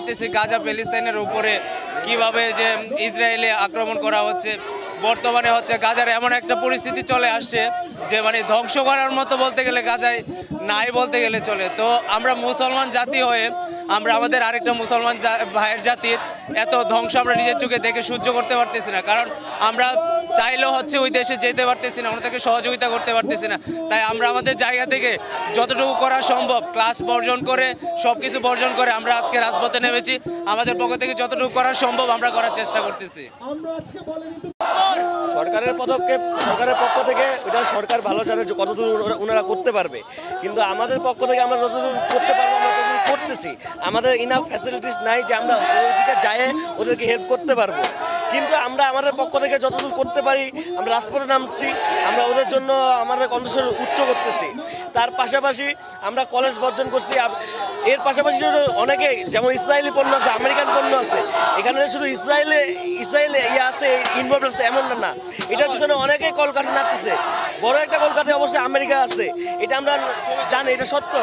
পারতেছি গাজা প্যালেস্তাইনের উপরে কিভাবে যে ইসরায়েলে আক্রমণ করা হচ্ছে। বর্তমানে হচ্ছে গাজার এমন একটা পরিস্থিতি চলে আসছে যে মানে ধ্বংস করার মতো বলতে গেলে গাজায় নাই বলতে গেলে চলে। তো আমরা মুসলমান জাতি হয়ে আমরা আমাদের আরেকটা মুসলমান ভাইয়ের জাতির এত ধ্বংস আমরা নিজের চোখে দেখে সহ্য করতে পারতেছি না, কারণ আমরা চাইলেও হচ্ছে ওই দেশে যেতে পারতেছি না, ওনাদেরকে সহযোগিতা করতে পারতেছি না। তাই আমরা আমাদের জায়গা থেকে যতটুকু করা সম্ভব ক্লাস বর্জন করে সব কিছু বর্জন করে আমরা আজকে রাজপথে নেমেছি। আমাদের পক্ষ থেকে যতটুকু করা সম্ভব আমরা করার চেষ্টা করতেছি। সরকারের পদক্ষেপ সরকারের পক্ষ থেকে এটা সরকার ভালো জানে যে কতদূর ওনারা করতে পারবে, কিন্তু আমাদের পক্ষ থেকে আমরা যতদূর করতে পারবো আমরা ততদূর করতেছি। আমাদের ইনাফ ফ্যাসিলিটিস নাই যে আমরা ওইদিকে যায় ওদেরকে হেল্প করতে পারবো, কিন্তু আমরা আমাদের পক্ষ থেকে যতদূর করতে পারি আমরা রাজপথে নামছি। আমরা ওদের জন্য আমাদের কণ্ঠস্বর উচ্চ করতেছি। তার পাশাপাশি আমরা কলেজ বর্জন করছি। এর পাশাপাশি অনেকেই যেমন ইসরায়েলি পণ্য আছে, আমেরিকান পণ্য আছে, এখানে শুধু ইসরায়েলে ইয়ে আছে ইনভলভ আছে এমন না, এটার পিছনে অনেকেই কলকাতা নাড়তেছে। বড় একটা কলকাতায় অবশ্যই আমেরিকা আছে, এটা আমরা জানি, এটা সত্য।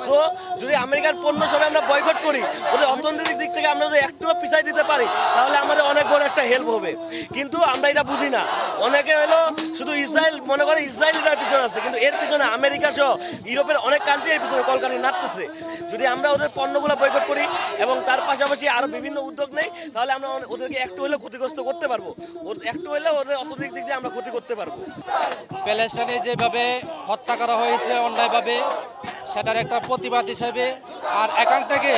সো যদি আমেরিকার পণ্য সবাই আমরা বয়কট করি, ওদের অর্থনৈতিক দিক থেকে আমরা যদি একটুও পিছাই দিতে পারি তাহলে আমাদের অনেক বড় একটা হেল্প হবে, কিন্তু আমরা এটা বুঝি না। অনেকে হলো শুধু ইসরায়েল মনে করে ইসরায়েলটার পিছনে আছে, কিন্তু এর পিছনে আমেরিকা সহ ইউরোপের অনেক কান্ট্রি এর পিছনে কলকাতা নাড়তেছে। যদি আমরা ওদের পণ্যগুলো বয়কট করি এবং তার পাশাপাশি আরও বিভিন্ন উদ্যোগ নেই তাহলে আমরা ওদেরকে একটু হলেও ক্ষতিগ্রস্ত করতে পারবো, একটু হলেও ওদের অর্থনৈতিক দিক দিয়ে আমরা ক্ষতি করতে পারবো। প্যালেস্টাইনে যেভাবে হত্যা করা হয়েছে অন্যায়ভাবে, সেটার একটা প্রতিবাদ হিসেবে আর এখান থেকে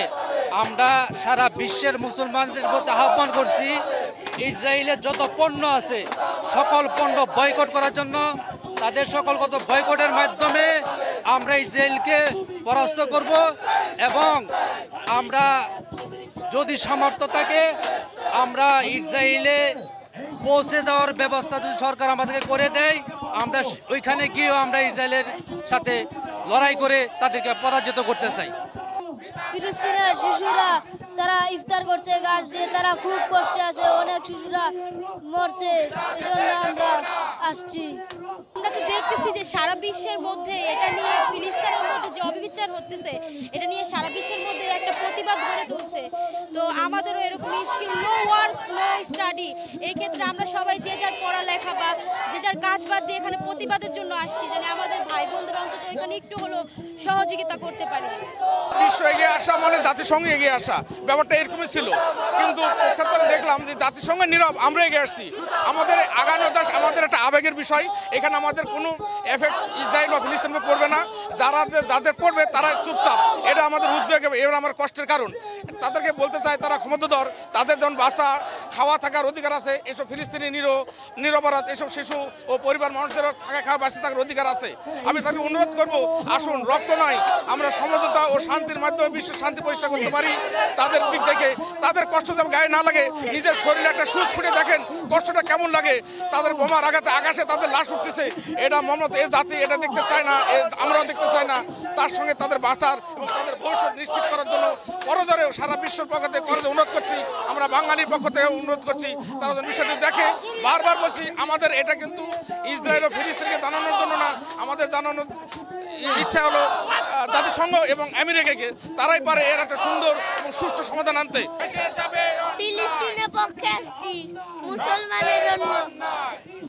আমরা সারা বিশ্বের মুসলমানদের প্রতি আহ্বান করছি, ইসরায়েলের যত পণ্য আছে সকল পণ্য বয়কট করার জন্য। তাদের সকলগত বয়কটের মাধ্যমে আমরা ইসরায়েলকে পরাস্ত করব এবং আমরা যদি সামর্থ্য থাকে আমরা ইসরায়েলে পৌঁছে যাওয়ার ব্যবস্থা যদি সরকার আমাদেরকে করে দেয়, আমরা ওইখানে গিয়েও আমরা ইসরায়েলের সাথে লড়াই করে তাদেরকে পরাজিত করতে চাই। ফিলিস্তিনের শিশুরা তারা ইফতার করছে গাছ দিয়ে, তারা খুব কষ্টে আছে, অনেক শিশুরা মরছে, এই জন্য আমরা আসছি। আমরা তো দেখতেছি যে সারা বিশ্বের মধ্যে এটা নিয়ে ফিলিস্তিনের মধ্যে যে অবিচার হতেছে এটা নিয়ে সারা বিশ্বের মধ্যে একটা প্রতিবাদ গড়ে তুলছে। তো আমাদেরও এরকম skill no work no study, এই ক্ষেত্রে আমরা সবাই যে যার পড়ালেখা বা যে যার কাজ বাদ দিয়ে এখানে প্রতিবাদের জন্য আসছি, যেন আমাদের ভাই বোনদের অন্তত এখানে একটু হলো সহযোগিতা করতে পারি। বিশ্ব এগিয়ে আসা মানে জাতিসংঘ এগিয়ে আসা, ব্যাপারটা এরকমই ছিল, কিন্তু পক্ষান্তরে দেখলাম যে জাতিসংঘের নীরব, আমরা এগিয়ে আসছি। আমাদের আগানো চাষ আমাদের একটা আবেগের বিষয়, এখানে আমাদের কোনো এফেক্ট ইসরায়েল বা ফিলিস্তিনে পড়বে না। যাদের পড়বে তারা চুপচাপ, এটা আমাদের উদ্বেগ, এবার আমার কষ্টের কারণ। তাদেরকে বলতে চাই তারা ক্ষমতাধর, তাদের যখন বাসা খাওয়া থাকার অধিকার আছে, এসব ফিলিস্তিনি নিরপরাধ এসব শিশু ও পরিবার মানুষদেরও থাকা খাওয়া বাসা থাকার অধিকার আছে। আমি তাকে অনুরোধ করব, আসুন রক্ত নয় আমরা সমঝোতা ও শান্তির মাধ্যমে বিশ্বের শান্তি প্রতিষ্ঠা করতে পারি। তাদের দিক থেকে তাদের কষ্ট যেন গায়ে না লাগে, নিজের শরীরে একটা সুচ ফুটে দেখেন কষ্টটা কেমন লাগে। তাদের বোমার আঘাতে আকাশে তাদের লাশ উঠতেছে, এটা মমত এ জাতি এটা দেখতে চায় না, আমরাও দেখতে চাই না। তার সঙ্গে তাদের বাঁচার এবং তাদের ভবিষ্যৎ নিশ্চিত করার জন্য করজোরে সারা বিশ্বের পক্ষ থেকে করজোরে অনুরোধ করছি, আমরা বাঙালির পক্ষ থেকে অনুরোধ করছি তারা যেন বিষয়টি দেখে। বারবার বলছি আমাদের এটা কিন্তু ইসরায়েল ও ফিলিস্তিনকে জানানোর জন্য না, আমাদের জানানোর ইচ্ছা হলো জাতিসংঘ এবং আমেরিকাকে, তারাই পারে এর একটা সুন্দর এবং সুষ্ঠু সমাধান আনতে। ফিলিস্তিনের পক্ষে আসছি মুসলমানের জন্য।